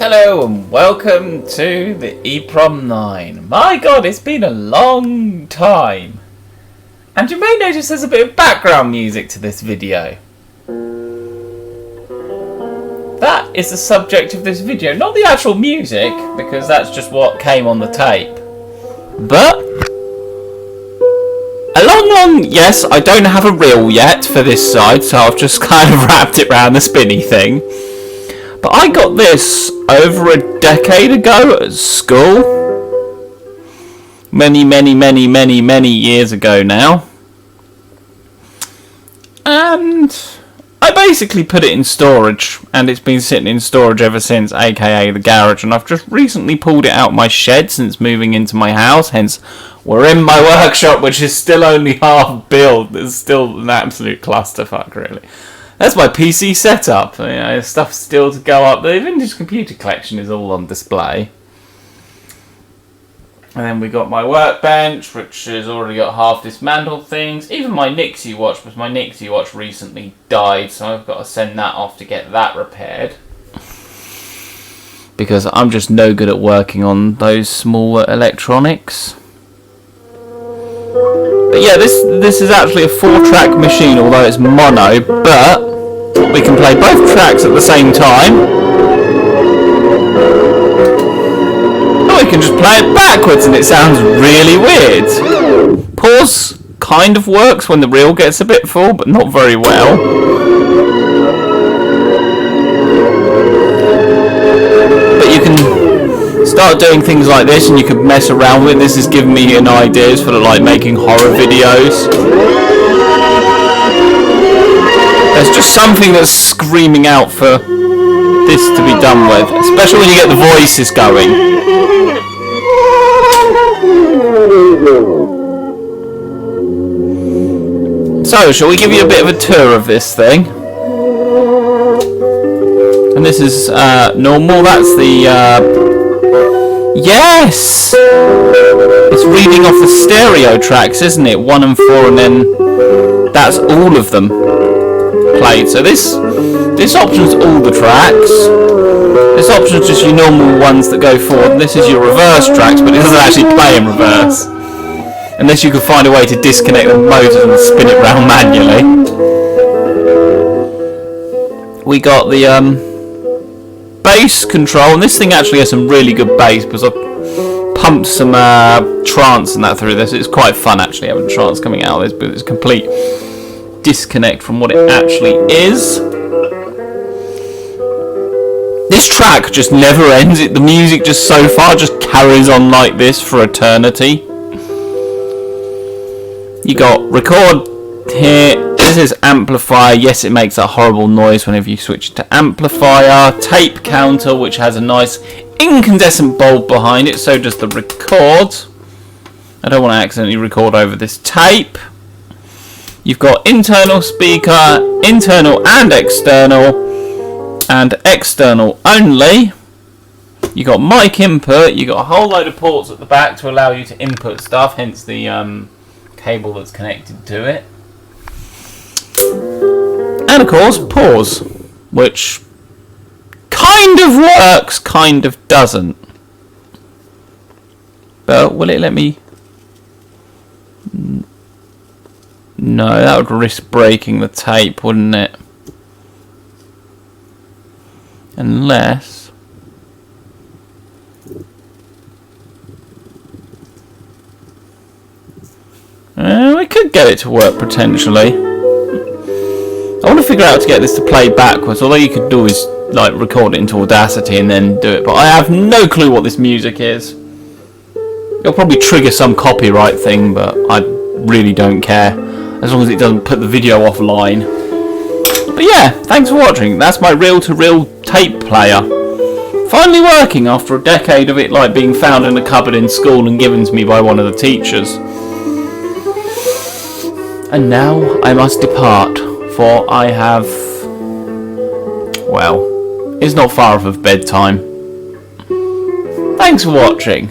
Hello and welcome to the EPROM 9. My god, it's been a long time. And you may notice there's a bit of background music to this video. That is the subject of this video, not the actual music, because that's just what came on the tape. But, yes, I don't have a reel yet for this side, so I've just kind of wrapped it around the spinny thing. But I got this over a decade ago at school. Many years ago now. And I basically put it in storage, and it's been sitting in storage ever since, aka the garage, and I've just recently pulled it out my shed since moving into my house, hence we're in my workshop, which is still only half built. It's still an absolute clusterfuck, really. That's my PC setup. You know, stuff's still to go up. The vintage computer collection is all on display. And then we got my workbench, which has already got half dismantled things. Even my Nixie watch, because my Nixie watch recently died, so I've got to send that off to get that repaired. Because I'm just no good at working on those small electronics. But yeah, this is actually a 4-track machine, although it's mono, but we can play both tracks at the same time. Or we can just play it backwards and it sounds really weird. Pause kind of works when the reel gets a bit full, but not very well. But you can start doing things like this and you can mess around with it. This has given me an ideas for like making horror videos. There's just something that's screaming out for this to be done with, especially when you get the voices going. So, shall we give you a bit of a tour of this thing? And this is normal. That's the yes! It's reading off the stereo tracks, isn't it? 1 and 4, and then that's all of them played. So this option's all the tracks. This option's just your normal ones that go forward. And this is your reverse tracks, but it doesn't actually play in reverse. Unless you can find a way to disconnect the motors and spin it round manually. We got the bass control, and this thing actually has some really good bass because I've pumped some trance and that through this. It's quite fun actually having trance coming out of this, but it's a complete disconnect from what it actually is. This track just never ends. The music just so far just carries on like this for eternity. You got record here. This is amplifier. Yes, it makes that horrible noise whenever you switch to amplifier. Tape counter, which has a nice incandescent bulb behind it, so does the record. I don't want to accidentally record over this tape. You've got internal speaker, internal and external only. You got mic input. You got a whole load of ports at the back to allow you to input stuff, hence the cable that's connected to it. And of course, pause, which kind of works, kind of doesn't. But will it let me? No, that would risk breaking the tape, wouldn't it? Unless... we could get it to work, potentially. I want to figure out how to get this to play backwards, although you could do is like record it into Audacity and then do it, but I have no clue what this music is. It'll probably trigger some copyright thing, but I really don't care, as long as it doesn't put the video offline. But yeah, thanks for watching. That's my reel-to-reel tape player. Finally working after a decade of it like being found in a cupboard in school and given to me by one of the teachers. And now I must depart, for I have... well, it's not far off of bedtime. Thanks for watching.